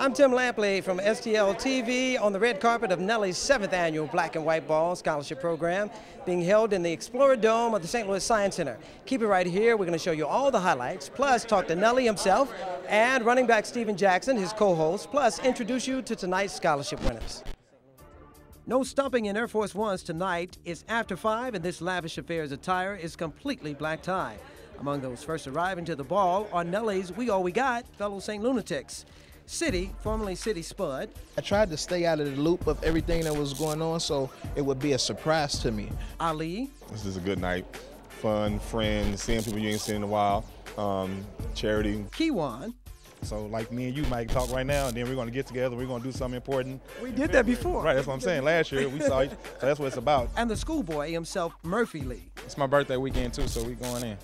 I'm Tim Lampley from STL TV on the red carpet of Nelly's 7th annual Black and White Ball Scholarship Program being held in the Explorer Dome of the St. Louis Science Center. Keep it right here. We're going to show you all the highlights, plus talk to Nelly himself and running back Steven Jackson, his co-host, plus introduce you to tonight's scholarship winners. No stomping in Air Force Ones tonight. It's after 5 and this lavish affair's attire is completely black tie. Among those first arriving to the ball are Nelly's We All We Got fellow St. Lunatics. City, formerly City Spud. I tried to stay out of the loop of everything that was going on so it would be a surprise to me. Ali. This is a good night. Fun, friends, seeing people you ain't seen in a while. Charity. Kiwan. So like me and you might talk right now, and then we're going to get together, we're going to do something important. We did that before. Right, that's what I'm saying. Last year we saw each, so that's what it's about. And the schoolboy himself, Murphy Lee. It's my birthday weekend too, so we going in.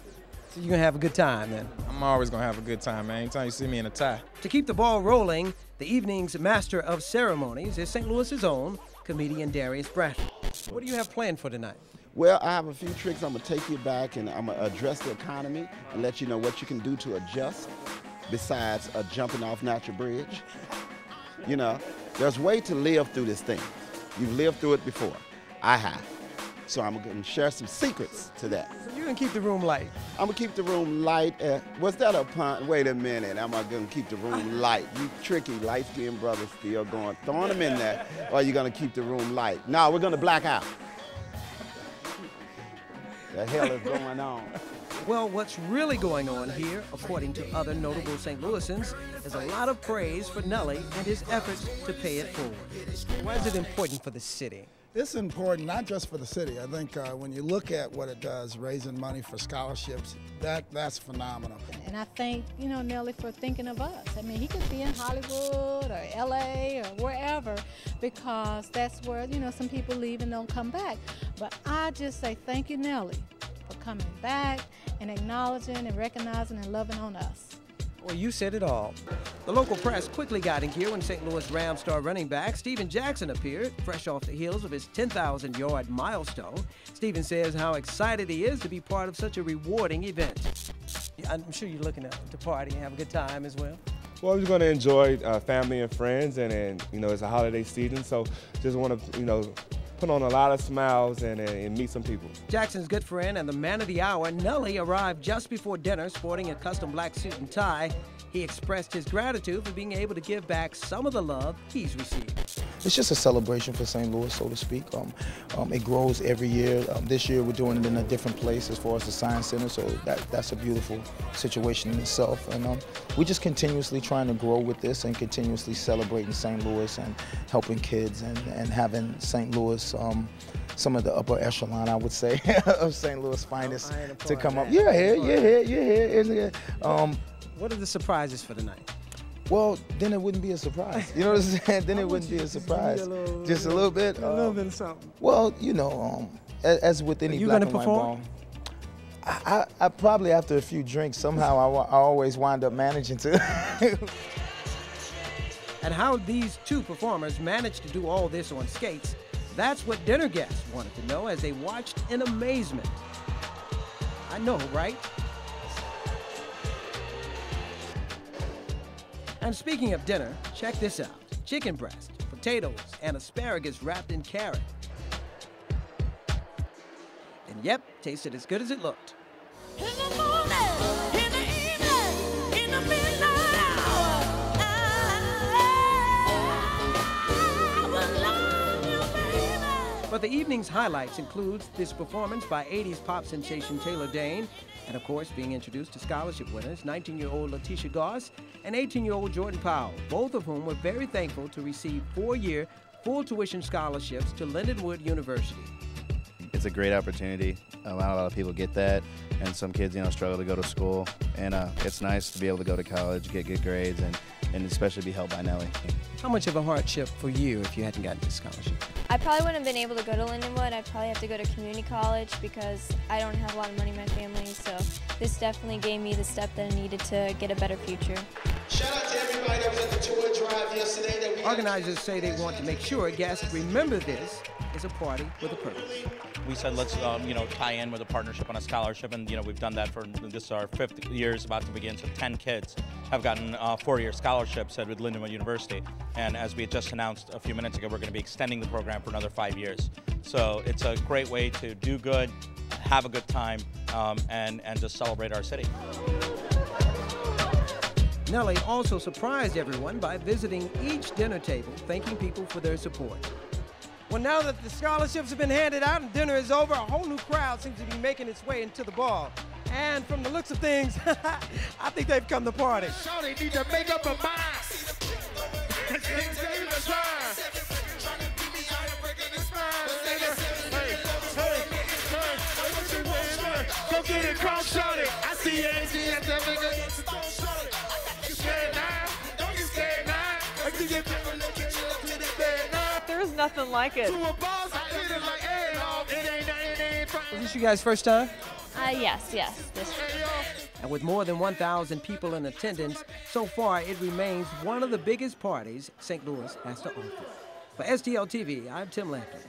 So you're going to have a good time then? I'm always going to have a good time, man. Anytime you see me in a tie. To keep the ball rolling, the evening's master of ceremonies is St. Louis's own comedian Darius Bradford. What do you have planned for tonight? Well, I have a few tricks. I'm going to take you back and I'm going to address the economy and let you know what you can do to adjust besides jumping off Natural Bridge. You know, there's a way to live through this thing. You've lived through it before. I have. So I'm going to share some secrets to that. So you're going to keep the room light? I'm going to keep the room light. Was that a pun? Wait a minute. I'm going to keep the room light. You tricky light-skinned brothers still going, throwing them in there, or you're going to keep the room light. No, we're going to black out. The hell is going on? Well, what's really going on here, according to other notable St. Louisans, is a lot of praise for Nelly and his efforts to pay it forward. Why is it important for the city? It's important not just for the city. I think when you look at what it does, raising money for scholarships, that's phenomenal. And I thank, Nelly for thinking of us. I mean, he could be in Hollywood or LA or wherever because that's where, some people leave and don't come back. But I just say thank you, Nelly, for coming back and acknowledging and recognizing and loving on us. Well, you said it all. The local press quickly got in gear when St. Louis Rams star running back Steven Jackson appeared, fresh off the heels of his 10,000-yard milestone. Steven says how excited he is to be part of such a rewarding event. I'm sure you're looking to party and have a good time as well. Well, I'm just going to enjoy family and friends, and it's a holiday season, so just want to, put on a lot of smiles and meet some people. Jackson's good friend and the man of the hour, Nelly, arrived just before dinner sporting a custom black suit and tie. He expressed his gratitude for being able to give back some of the love he's received. It's just a celebration for St. Louis, so to speak. It grows every year. This year we're doing it in a different place as far as the Science Center, so that's a beautiful situation in itself. And we're just continuously trying to grow with this and continuously celebrating St. Louis and helping kids and having St. Louis, some of the upper echelon, I would say, of St. Louis finest to come up. You're here. What are the surprises for tonight? Well, then it wouldn't be a surprise. You know what I'm saying? Then it wouldn't be a surprise. Just a little bit? A little bit of something. Well, as with any black and white ball, I probably after a few drinks, somehow I always wind up managing to. And how these two performers managed to do all this on skates, that's what dinner guests wanted to know as they watched in amazement. I know, right? And speaking of dinner, check this out. Chicken breast, potatoes, and asparagus wrapped in carrot. And yep, tasted as good as it looked. In the morning, in the evening, in the midnight hour, I will love you, baby. But the evening's highlights includes this performance by 80s pop sensation Taylor Dane, and of course being introduced to scholarship winners, 19-year-old Letitia Goss and 18-year-old Jordan Powell, both of whom were very thankful to receive 4-year full tuition scholarships to Lindenwood University. It's a great opportunity. Not a lot of people get that, and some kids, struggle to go to school. And it's nice to be able to go to college, get good grades, and especially be helped by Nelly. How much of a hardship for you if you hadn't gotten this scholarship? I probably wouldn't have been able to go to Lindenwood. I'd probably have to go to community college because I don't have a lot of money in my family. So this definitely gave me the step that I needed to get a better future. Shout out to everybody that was at the tour drive yesterday. Organizers say they want to make sure guests remember this is a party with a purpose. we said let's tie in with a partnership on a scholarship, and we've done that for this is our 5th year is about to begin. So 10 kids have gotten 4-year scholarships at Lindenwood University, and as we had just announced a few minutes ago, we're going to be extending the program for another 5 years. So it's a great way to do good, have a good time, and just celebrate our city. Nelly also surprised everyone by visiting each dinner table, thanking people for their support. Well, now that the scholarships have been handed out and dinner is over, a whole new crowd seems to be making its way into the ball. And from the looks of things, I think they've come to party. They need to make up a mind. Go get it, come shorty. I see AT at that nigga. You scared now? Don't get scared now. I can get There's nothing like it. Is this you guys' first time? Yes. And with more than 1,000 people in attendance, so far it remains one of the biggest parties St. Louis has to offer. For STL TV, I'm Tim Lampley.